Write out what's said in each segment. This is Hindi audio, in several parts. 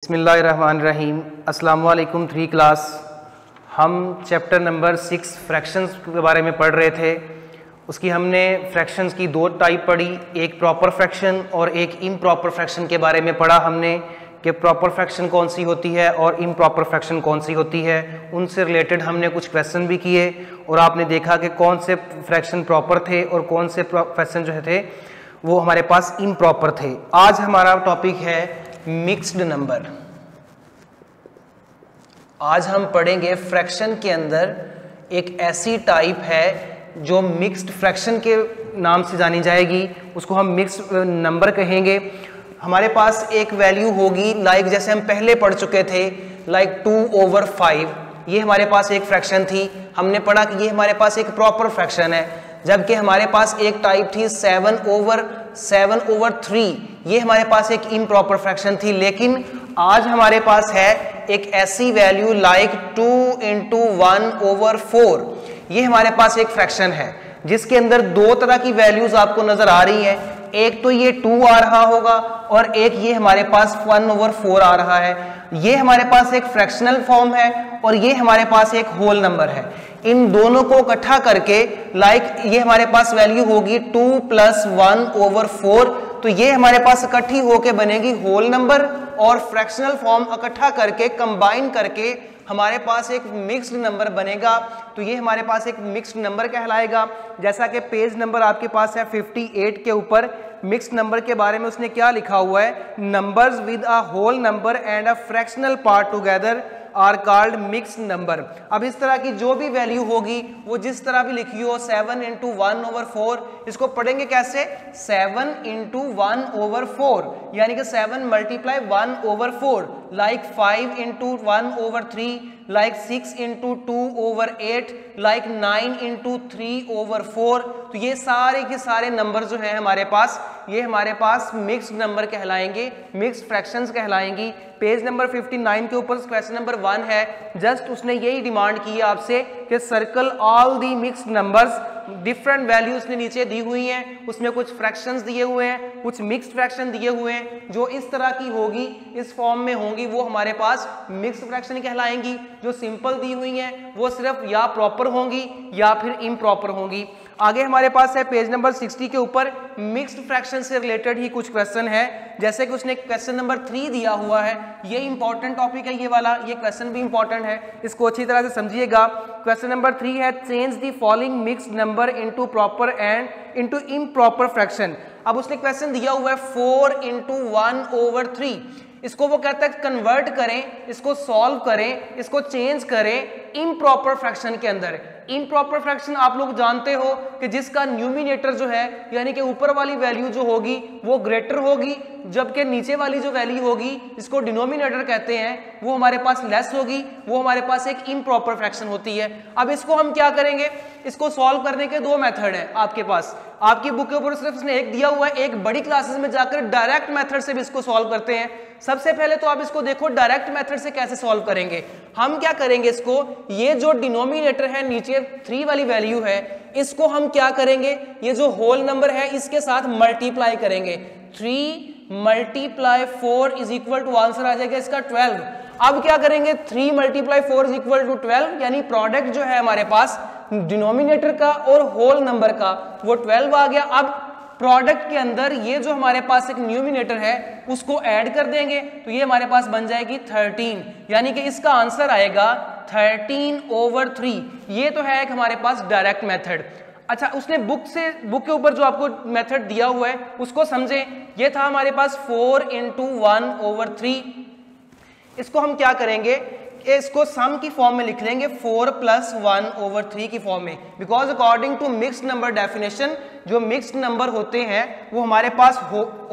बिस्मिल्लाहिर्रहमानिर्रहीम। अस्सलाम वालेकुम। 3 क्लास हम चैप्टर नंबर 6 फ्रैक्शंस के बारे में पढ़ रहे थे। उसकी हमने फ्रैक्शंस की 2 टाइप पढ़ी, एक प्रॉपर फ्रैक्शन और एक इम्प्रॉपर फ्रैक्शन के बारे में पढ़ा हमने कि प्रॉपर फ्रैक्शन कौन सी होती है और इम्प्रॉपर फ्रैक्शन कौन सी होती है। उनसे रिलेटेड हमने कुछ क्वेश्चन भी किए और आपने देखा कि कौन से फ्रैक्शन प्रॉपर थे और कौन से फ्रैक्शन जो थे वो हमारे पास इम्प्रॉपर थे। आज हमारा टॉपिक है मिक्स्ड नंबर। आज हम पढ़ेंगे फ्रैक्शन के अंदर एक ऐसी टाइप है जो मिक्स्ड फ्रैक्शन के नाम से जानी जाएगी, उसको हम मिक्स्ड नंबर कहेंगे। हमारे पास एक वैल्यू होगी लाइक जैसे हम पहले पढ़ चुके थे, लाइक 2/5। ये हमारे पास एक फ्रैक्शन थी, हमने पढ़ा कि ये हमारे पास एक प्रॉपर फ्रैक्शन है। जबकि हमारे पास एक टाइप थी 7/3, ये हमारे पास एक इम्प्रॉपर फ्रैक्शन थी। लेकिन आज हमारे पास है एक ऐसी वैल्यू लाइक 2/1/4। ये हमारे पास एक फ्रैक्शन है जिसके अंदर 2 तरह की वैल्यूज आपको नजर आ रही हैं। एक तो ये 2 आ रहा होगा और एक ये हमारे पास 1/4 आ रहा है। ये हमारे पास एक फ्रैक्शनल फॉर्म है और ये हमारे पास एक होल नंबर है। इन दोनों को इकट्ठा करके ये हमारे पास वैल्यू होगी 2 + 1/4। तो ये हमारे पास इकट्ठी होके बनेगी होल नंबर और फ्रैक्शनल फॉर्म इकट्ठा करके कंबाइन करके हमारे पास एक मिक्स्ड नंबर बनेगा। तो ये हमारे पास एक मिक्स्ड नंबर कहलाएगा। जैसा कि पेज नंबर आपके पास है 58 के ऊपर मिक्स्ड नंबर के बारे में उसने क्या लिखा हुआ है, numbers with a whole number and a fractional part together are called mixed number. अब इस तरह की जो भी वैल्यू होगी वो जिस तरह भी लिखी हो 7 × 1/4, इसको पढ़ेंगे कैसे 7 × 1/4, यानी कि 7 × 1/4, लाइक 5 × 1/3, लाइक 6 × 2/8, लाइक 9 × 3/4। तो ये सारे के सारे नंबर जो हैं हमारे पास, ये हमारे पास मिक्स्ड नंबर कहलाएंगे, मिक्स्ड फ्रैक्शंस कहलाएंगी। पेज नंबर 59 के ऊपर क्वेश्चन नंबर 1 है। जस्ट उसने यही डिमांड की है आपसे कि circle all the mixed numbers. Different values ने नीचे दी हुई हैं, उसमें कुछ फ्रैक्शंस दिए हुए हैं, कुछ मिक्स्ड फ्रैक्शन दिए हुए हैं। जो इस तरह की होगी, इस फॉर्म में होंगी, वो हमारे पास मिक्स्ड फ्रैक्शन कहलाएंगी। जो सिंपल दी हुई हैं वो सिर्फ या प्रॉपर होंगी या फिर इम्प्रॉपर होंगी। आगे हमारे पास है पेज नंबर 60 के ऊपर मिक्स्ड फ्रैक्शन से रिलेटेड ही कुछ क्वेश्चन है। जैसे कि उसने क्वेश्चन नंबर 3 दिया हुआ है, ये इंपॉर्टेंट टॉपिक है, ये वाला ये क्वेश्चन भी इंपॉर्टेंट है, इसको अच्छी तरह से समझिएगा। क्वेश्चन नंबर 3 है change the following mixed number into proper and into improper fraction. अब उसने क्वेश्चन दिया हुआ है 4 × 1/3। इसको वो कहता है कन्वर्ट करें, इसको सॉल्व करें, इसको चेंज करें इम्प्रॉपर फ्रैक्शन के अंदर। इम्प्रॉपर फ्रैक्शन आप लोग जानते हो कि जिसका न्यूमिनेटर जो है यानी कि ऊपर वाली वैल्यू जो होगी वो ग्रेटर होगी, जबकि नीचे वाली जो वैल्यू होगी जिसको डिनोमिनेटर कहते हैं वो हमारे पास लेस होगी, वो हमारे पास एक इम्प्रॉपर फ्रैक्शन होती है। अब इसको हम क्या करेंगे, इसको सॉल्व करने के 2 मेथड है आपके पास। आपकी बुक के ऊपर सिर्फ इसने एक दिया हुआ है, एक बड़ी क्लासेस में जाकर डायरेक्ट मेथड से भी इसको सॉल्व करते हैं। सबसे पहले तो आप इसको देखो डायरेक्ट मेथड से कैसे सॉल्व करेंगे। हम क्या करेंगे, इसको ये जो डिनोमिनेटर है नीचे 3 वाली वैल्यू है, इसको हम क्या करेंगे, ये जो होल नंबर है इसके साथ मल्टीप्लाई करेंगे। 3 × 4 = आंसर आ जाएगा इसका 12। अब क्या करेंगे, 3 × 4 = 12, यानी प्रोडक्ट जो है हमारे पास डिनोमिनेटर का और होल नंबर का वो 12 आ गया। अब प्रोडक्ट के अंदर ये जो हमारे पास एक न्यूमिनेटर है उसको ऐड कर देंगे तो ये हमारे पास बन जाएगी 13, यानी कि इसका आंसर आएगा 13/3। ये तो है एक हमारे पास डायरेक्ट मेथड। अच्छा, उसने बुक के ऊपर जो आपको मेथड दिया हुआ है उसको समझें। ये था हमारे पास 4 × 1/3। इसको हम क्या करेंगे, इसको सम की फॉर्म में लिख लेंगे 4 + 1/3 की फॉर्म में, because according to mixed number definition जो मिक्स्ड नंबर होते हैं वो हमारे पास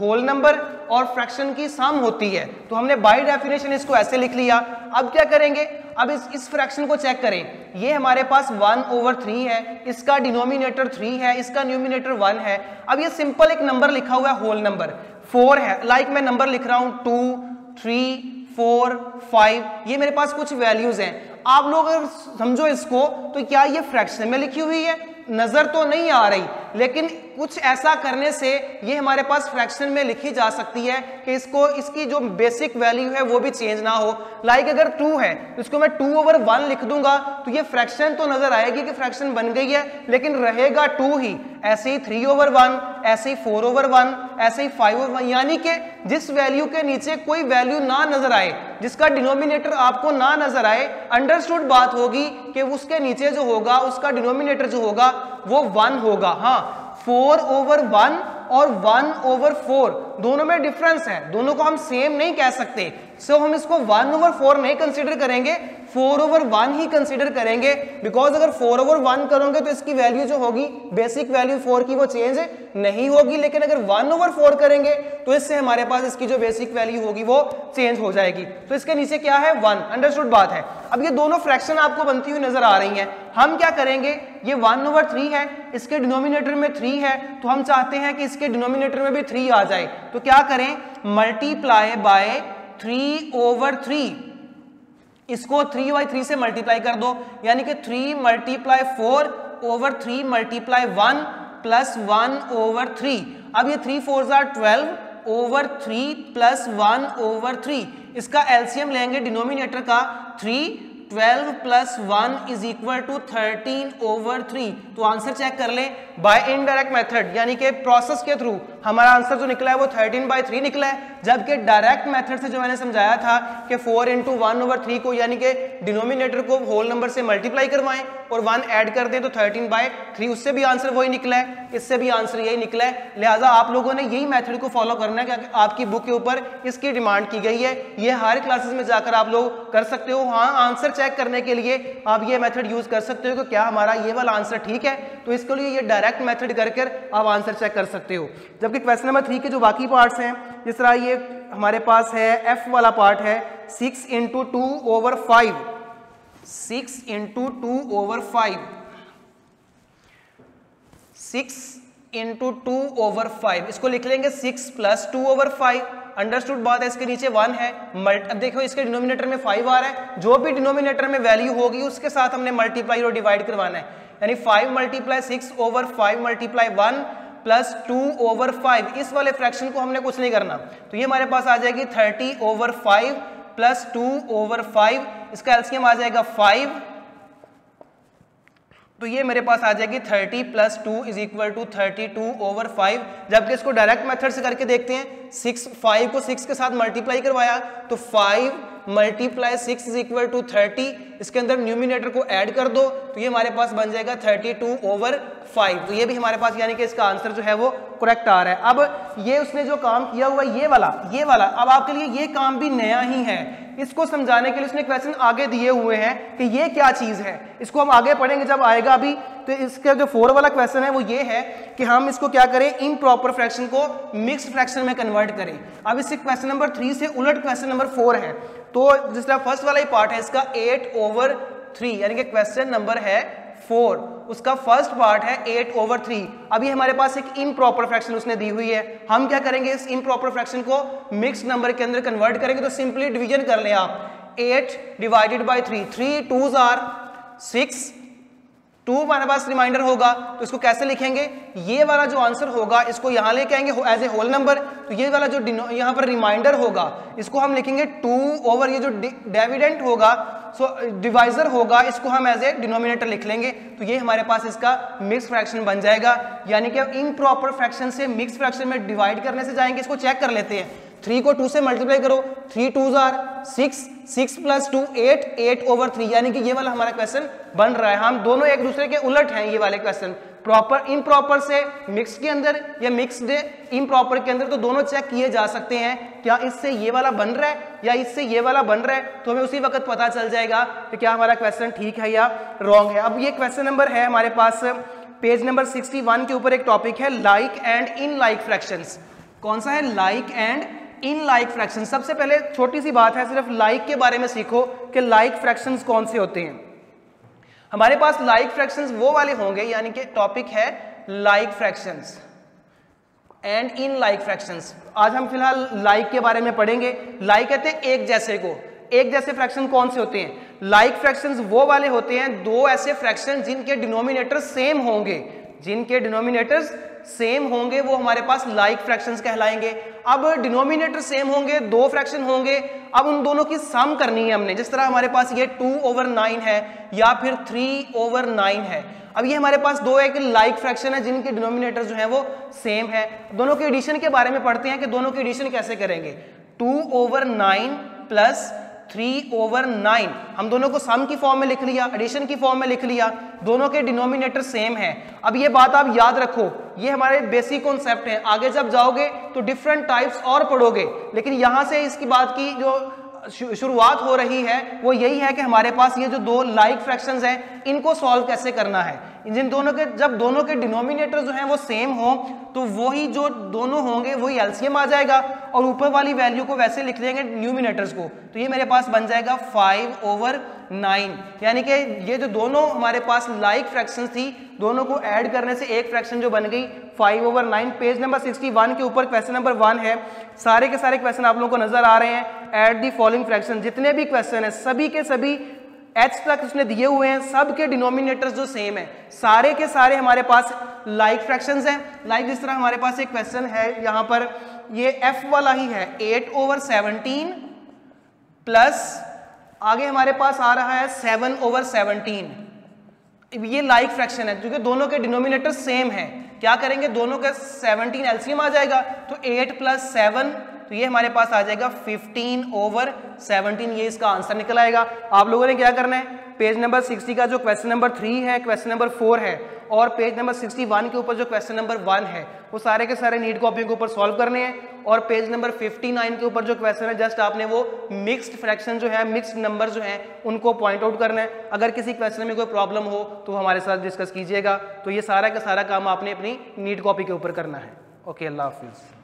होल नंबर और फ्रैक्शन की सम होती है। तो हमने बाय डेफिनेशन इसको ऐसे लिख लिया। अब क्या करेंगे, अब इस फ्रैक्शन को चेक करें। ये हमारे पास 1/3 है, इसका डिनोमिनेटर 3 है, इसका न्यूमिनेटर 1 है। अब ये सिंपल एक नंबर लिखा हुआ है, होल नंबर 4 है, लाइक मैं नंबर लिख रहा हूं 2, 3, 4, 5, ये मेरे पास कुछ वैल्यूज हैं। आप लोग अगर समझो इसको तो क्या ये फ्रैक्शन में लिखी हुई है, नजर तो नहीं आ रही, लेकिन कुछ ऐसा करने से ये हमारे पास फ्रैक्शन में लिखी जा सकती है कि इसकी जो बेसिक वैल्यू है वो भी चेंज ना हो। लाइक अगर 2 है तो इसको मैं 2/1 लिख दूंगा तो ये फ्रैक्शन तो नजर आएगी कि फ्रैक्शन बन गई है, लेकिन रहेगा 2 ही। ऐसे ही 3/1, ऐसे ही 4/1, ऐसे ही 5/1, यानी कि जिस वैल्यू के नीचे कोई वैल्यू ना नजर आए, जिसका डिनोमिनेटर आपको ना नजर आए, अंडरस्टूड बात होगी कि उसके नीचे जो होगा उसका डिनोमिनेटर जो होगा वो 1 होगा। हाँ, 4/1 और 1/4 दोनों में डिफरेंस है, दोनों को हम सेम नहीं कह सकते। सो हम इसको 1/4 नहीं कंसीडर करेंगे, 4/1 ही कंसीडर करेंगे, बिकॉज अगर 4/1 करोगे तो इसकी वैल्यू जो होगी बेसिक वैल्यू 4 की वो चेंज नहीं होगी, लेकिन अगर 1/4 करेंगे तो इससे हमारे पास इसकी जो बेसिक वैल्यू होगी वो चेंज हो जाएगी। तो इसके नीचे क्या है 1, अंडरस्टूड बात है। अब ये दोनों फ्रैक्शन आपको बनती हुई नजर आ रही हैं, हम क्या करेंगे, ये 1/3 है, इसके डिनोमिनेटर में 3 है, तो हम चाहते हैं कि इसके डिनोमिनेटर में भी 3 आ जाए, तो क्या करें, मल्टीप्लाई बाय 3/3, इसको 3/3 से मल्टीप्लाई कर दो, यानी कि 3 × 4/3 × 1 प्लस 1/3। अब ये 3 4 12/3 प्लस 1/3, इसका एलसीएम लेंगे डिनोमिनेटर का, 3 12 प्लस 1 इज इक्वल टू 13/3। तो आंसर चेक कर लें बाय इनडायरेक्ट मेथड, यानी कि प्रोसेस के थ्रू हमारा आंसर जो निकला है वो 13/3 निकला है, जबकि डायरेक्ट मेथड से जो मैंने समझाया था कि 4 × 1/3 को, यानी कि डिनोमिनेटर को होल नंबर से मल्टीप्लाई करवाएं और 1 ऐड कर दें तो 13/3, उससे भी आंसर वही निकला है, इससे भी आंसर यही निकला है। लिहाजा आप लोगों ने यही मेथड को फॉलो करना है, क्योंकि आपकी बुक के ऊपर इसकी डिमांड की गई है। ये हर क्लासेस में जाकर आप लोग कर सकते हो। हाँ, आंसर चेक करने के लिए आप ये मेथड यूज कर सकते हो कि क्या हमारा ये वाला आंसर ठीक है, तो इसके लिए ये डायरेक्ट मेथड करके आप आंसर चेक कर सकते हो। जबकि क्वेश्चन नंबर 3 के जो बाकी पार्ट्स हैं, जिस तरह ये हमारे पास है एफ वाला पार्ट है 6 × 2/5, 6 × 2/5, 6 × 2/5, इसको लिख लेंगे 6 + 2/5, अंडरस्टूड बात है। इसके नीचे 1 है, अब देखो इसके डिनोमिनेटर में 5 आ रहा है, जो भी डिनोमिनेटर में वैल्यू होगी उसके साथ हमने मल्टीप्लाई और डिवाइड करवाना है, यानी 5 × 6/5 × 1 प्लस 2/5, इस वाले फ्रैक्शन को हमने कुछ नहीं करना, तो ये हमारे पास आ जाएगी 30/5 प्लस 2/5, इसका एलसीएम आ जाएगा 5, तो ये मेरे पास आ जाएगी 30 + 2 = 32/5। जबकि इसको डायरेक्ट मेथड से करके देखते हैं, 5 को 6 के साथ मल्टीप्लाई करवाया तो 5 × 6 = 30, इसके अंदर न्यूमिनेटर को ऐड कर दो तो ये हमारे पास बन जाएगा 32/5, तो ये भी हमारे पास, यानी कि इसका आंसर जो है वो करेक्ट आ रहा है। अब ये उसने जो काम किया हुआ ये वाला अब आपके लिए ये काम भी नया ही है, इसको समझाने के लिए उसने क्वेश्चन आगे दिए हुए हैं कि ये क्या चीज है, इसको हम आगे पढ़ेंगे जब आएगा अभी। तो इसका जो 4 वाला क्वेश्चन है वो ये है कि हम इसको क्या करें, इम्प्रॉपर फ्रैक्शन को मिक्स्ड फ्रैक्शन में कन्वर्ट करें। अब इससे क्वेश्चन नंबर 3 से उलट क्वेश्चन नंबर 4 है, तो जिस तरह फर्स्ट वाला ही पार्ट है इसका 8/3, यानी कि क्वेश्चन नंबर है 4, उसका फर्स्ट पार्ट है 8/3। अभी हमारे पास एक इम्प्रॉपर फ्रैक्शन उसने दी हुई है, हम क्या करेंगे, इस इम्प्रॉपर फ्रैक्शन को मिक्स्ड नंबर के अंदर कन्वर्ट करेंगे। तो सिंपली डिवीजन कर लें आप, 8 / 3, 3 2s are 6, 2 हमारे पास रिमाइंडर होगा, तो इसको कैसे लिखेंगे, ये वाला जो आंसर होगा इसको यहाँ लेके आएंगे एज ए होल नंबर, तो ये वाला जो यहाँ पर रिमाइंडर होगा इसको हम लिखेंगे 2 ये जो डिविडेंट होगा, सो डिवाइजर होगा, इसको हम एज ए डिनोमिनेटर लिख लेंगे, तो ये हमारे पास इसका मिक्स फ्रैक्शन बन जाएगा। यानी कि इम्प्रॉपर फ्रैक्शन से मिक्स फ्रैक्शन में डिवाइड करने से जाएंगे, इसको चेक कर लेते हैं, 3 को 2 से मल्टीप्लाई करो, 3 2s are 6, 6 + 2 8, 8/3, यानी कि ये वाला हमारा क्वेश्चन बन रहा है। हम दोनों एक दूसरे के उलट हैं, ये वाले क्वेश्चन प्रॉपर इम्प्रॉपर से मिक्स के अंदर या मिक्स्ड इम्प्रॉपर के अंदर, तो दोनों चेक किए जा सकते हैं, क्या इससे ये वाला बन रहा है या इससे ये वाला बन रहा है, तो हमें उसी वक्त पता चल जाएगा कि क्या हमारा क्वेश्चन ठीक है या रॉन्ग है। अब ये क्वेश्चन नंबर है हमारे पास पेज नंबर 61 के ऊपर एक टॉपिक है like and in like fractions. कौन सा है, like and in like fraction. सबसे पहले छोटी सी बात है, सिर्फ लाइक के बारे में सीखो कि लाइक फ्रैक्शंस कौन से होते हैं। हमारे पास लाइक फ्रैक्शंस वो वाले होंगे, यानी कि टॉपिक है like fractions and in like fractions. आज हम फिलहाल लाइक के बारे में पढ़ेंगे। लाइक कहते हैं एक जैसे को, एक जैसे फ्रैक्शन कौन से होते हैं, लाइक फ्रैक्शंस वो वाले होते हैं, दो ऐसे फ्रैक्शन जिनके डिनोमिनेटर सेम होंगे, जिनके डिनोमिनेटर्स सेम होंगे वो हमारे पास लाइक फ्रैक्शंस कहलाएंगे। अब डिनोमिनेटर सेम होंगे, दो फ्रैक्शन होंगे, अब उन दोनों की सम करनी है हमने। जिस तरह हमारे पास ये 2/9 है या फिर 3/9 है। अब ये हमारे पास दो एक लाइक फ्रैक्शन है जिनके डिनोमिनेटर जो है वो सेम है। दोनों के एडिशन के बारे में पढ़ते हैं कि दोनों के एडिशन कैसे करेंगे। 2/9 प्लस 3/9 हम दोनों को सम की फॉर्म में लिख लिया, एडिशन की फॉर्म में लिख लिया, दोनों के डिनोमिनेटर सेम है। अब ये बात आप याद रखो, ये हमारे बेसिक कॉन्सेप्ट हैं, आगे जब जाओगे तो डिफरेंट टाइप्स और पढ़ोगे, लेकिन यहां से इसकी बात की जो शुरुआत हो रही है वो यही है कि हमारे पास ये जो दो लाइक फ्रैक्शंस हैं इनको सॉल्व कैसे करना है। जिन दोनों के जब दोनों के डिनोमिनेटर जो हैं वो सेम हो तो वही जो दोनों होंगे वही एलसीएम आ जाएगा और ऊपर वाली वैल्यू को वैसे लिख देंगे न्यूमिनेटर्स को, तो ये मेरे पास बन जाएगा 5/9। यानी कि ये जो दोनों हमारे पास लाइक फ्रैक्शंस थी दोनों को ऐड करने से एक फ्रैक्शन जो बन गई 5/9। पेज नंबर 61 के ऊपर क्वेश्चन नंबर 1 है। सारे के सारे क्वेश्चन आप लोगों को नजर आ रहे हैं। ऐड दी फॉलोइंग फ्रैक्शन, जितने भी क्वेश्चन है सभी के सभी एच तक उसने दिए हुए हैं, सब के डिनोमिनेटर्स जो सेम है, सारे के सारे हमारे पास लाइक फ्रैक्शंस हैं। लाइक जिस तरह हमारे पास एक क्वेश्चन है यहाँ पर, ये एफ वाला ही है 8/17 प्लस आगे हमारे पास आ रहा है 7/17। ये लाइक फ्रैक्शन है क्योंकि दोनों के डिनोमिनेटर सेम है। क्या करेंगे, दोनों का 17 एलसीएम आ जाएगा तो 8 + 7 तो ये हमारे पास आ जाएगा 15/17। ये इसका आंसर निकल आएगा। आप लोगों ने क्या करना है, पेज नंबर 60 का जो क्वेश्चन नंबर 3 है, क्वेश्चन नंबर 4 है और पेज नंबर 61 के ऊपर जो क्वेश्चन नंबर 1 है वो सारे के सारे नीट कॉपी के ऊपर सॉल्व करने हैं। और पेज नंबर 59 के ऊपर जो क्वेश्चन है जस्ट आपने वो मिक्स्ड फ्रैक्शन जो है, मिक्स्ड नंबर जो है उनको पॉइंट आउट करना है। अगर किसी क्वेश्चन में कोई प्रॉब्लम हो तो हमारे साथ डिस्कस कीजिएगा। तो ये सारा का सारा काम आपने अपनी नीट कॉपी के ऊपर करना है। ओके, अल्लाह हाफिज़।